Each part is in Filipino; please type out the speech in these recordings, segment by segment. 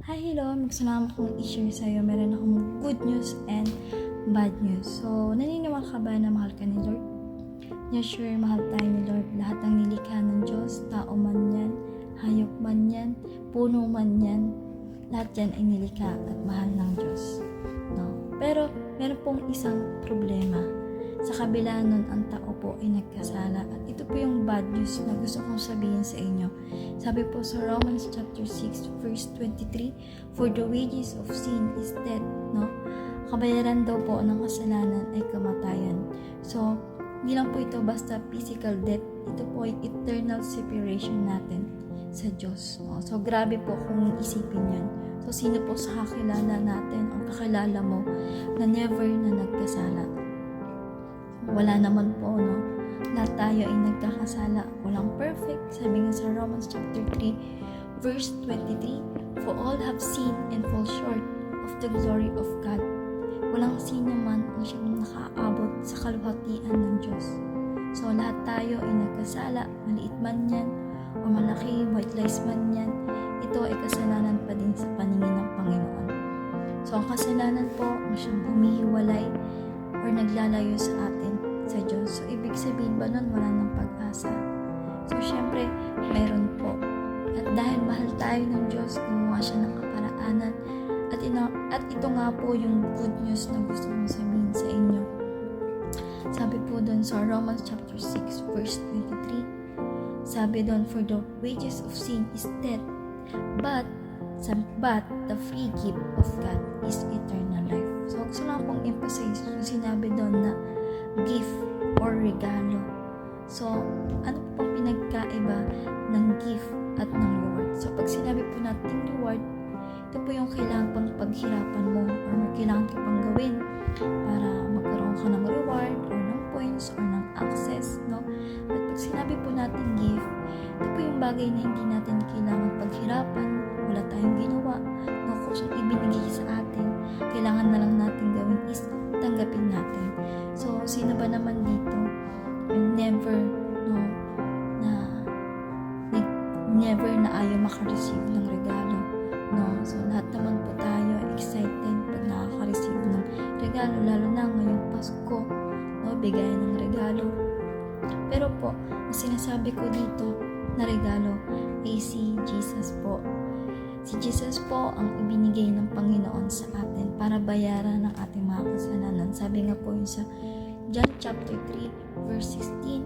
Hi, hello! Magsalama akong i-share sa'yo. Meron akong good news and bad news. So, naniniwala ka ba na mahal ka ni Lord? Yeah, sure, mahal tayo ni Lord. Lahat ng nilikha ng Diyos, tao man yan, hayop man yan, puno man yan, lahat yan ay nilikha at mahal ng Diyos. No? Pero, meron pong isang problema. Sa kabila nun, ang tao po ay nagkasala. At ito po yung bad news na gusto kong sabihin sa inyo. Sabi po sa Romans chapter 6, verse 23, "For the wages of sin is death." No? Kabayaran daw po ng kasalanan ay kamatayan. So, hindi lang po ito basta physical death. Ito po ay eternal separation natin sa Diyos. No? So, grabe po kung isipin yan. So, sino po sa kakilala natin o kakilala mo na never na nagkasala? Wala naman po, no? Lahat tayo ay nagkakasala. Walang perfect. Sabi nga sa Romans chapter 3, verse 23, "For all have sinned and fall short of the glory of God." Walang sino man ang siyang nakaabot sa kaluwalhatian ng Diyos. So, lahat tayo ay nagkasala. Maliit man yan o malaki, white lies man yan, ito ay kasalanan pa din sa paningin ng Panginoon. So, ang kasalanan po ang siyang humihiwalay or naglalayo sa atin sa Diyos. So, ibig sabihin ba nun wala ng pag-asa? So, syempre, mayroon po. At dahil mahal tayo ng Diyos, gumawa siya ng kaparaanan. At ito nga po yung good news na gusto kong sabihin sa inyo. Sabi po doon sa Romans chapter 6, verse 23, sabi doon, "For the wages of sin is death, but the free gift of God is eternal life." So, gusto lang pong emphasize yung sinabi doon na gift or regalo. So, ano po pang pinagkaiba ng gift at ng reward? So, pag sinabi po natin reward, ito po yung kailangan pang paghirapan mo or kailangan ka pang gawin para magkaroon ka ng reward or ng points or ng access, no? But pag sinabi po natin gift, ito po yung bagay na hindi natin kailangan paghirapan, wala tayong ginawa, no? Kung siyang ibinigay sa atin, kailangan na lang natin gawin is tanggapin natin. So, sino ba naman dito never, no, never na ayaw makareceive ng regalo, no? So, lahat naman po tayo excited pag nakaka-receive ng regalo, lalo na ngayong Pasko, no, bigayan ng regalo. Pero po, ang sinasabi ko dito na regalo ay si Jesus po. Si Jesus po ang ibinigay ng Panginoon sa atin para bayaran ng ating mga kasalanan. Sabi nga po yun sa John chapter 3, verse 16,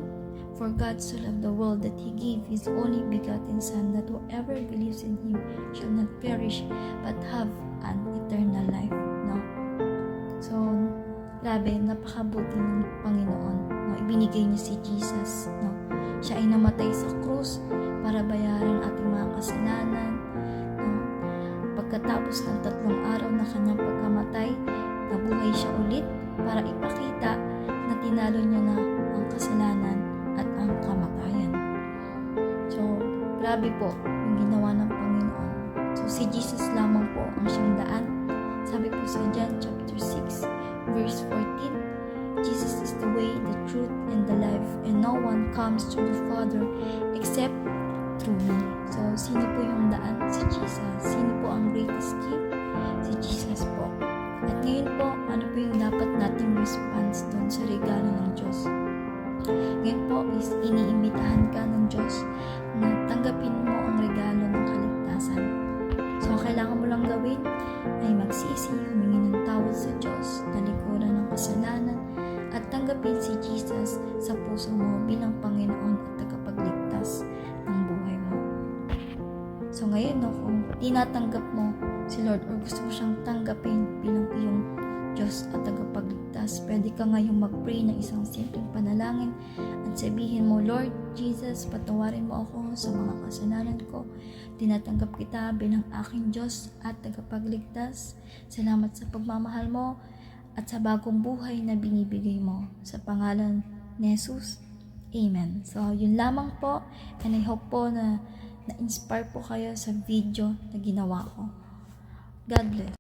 "For God so loved the world that He gave His only begotten Son, that whoever believes in Him shall not perish, but have an eternal life." No? So, grabe, napakabuti ng Panginoon. No? Ibinigay niya si Jesus. No? Siya ay namatay sa krus para bayaran ang ating mga kasalanan. No? Pagkatapos ng 3 araw na kanyang pagkamatay, nabuhay siya ulit para ipakita na tinalo niya na ang kasalanan at ang kamatayan. So, grabe po yung ginawa ng Panginoon. So, si Jesus lamang po ang siyang daan. Sabi po sa John chapter 6, verse 14, "Jesus is the way, the truth, and the life, and no one comes to the Father except through me." So, sino po yung daan? Si Jesus. Sino po ang greatest gift? Si Jesus po. At ngayon po, ano po yung dapat nating response doon sa regalo ng Diyos? Ngayon po is iniimbitahan ka ng Diyos na tanggapin mo ang regalo ng kaligtasan. So, ang kailangan mo lang gawin ay magsisi, humingi ng tawad sa Diyos, talikuran ng kasalanan, at tanggapin si Jesus sa puso mo bilang Panginoon at tagapagligtas ng buhay mo. So, ngayon, no, kung tinatanggap mo si Lord or gusto mo siyang tanggapin bilang iyong Diyos at tagapagligtas, pwede ka ngayong mag-pray ng isang simpleng panalangin at sabihin mo, "Lord Jesus, patawarin mo ako sa mga kasalanan ko. Tinatanggap kita bilang aking Diyos at tagapagligtas. Salamat sa pagmamahal mo at sa bagong buhay na binibigay mo. Sa pangalan ni Jesus, Amen." So, yun lamang po, and I hope po na na-inspire po kayo sa video na ginawa ko. God bless.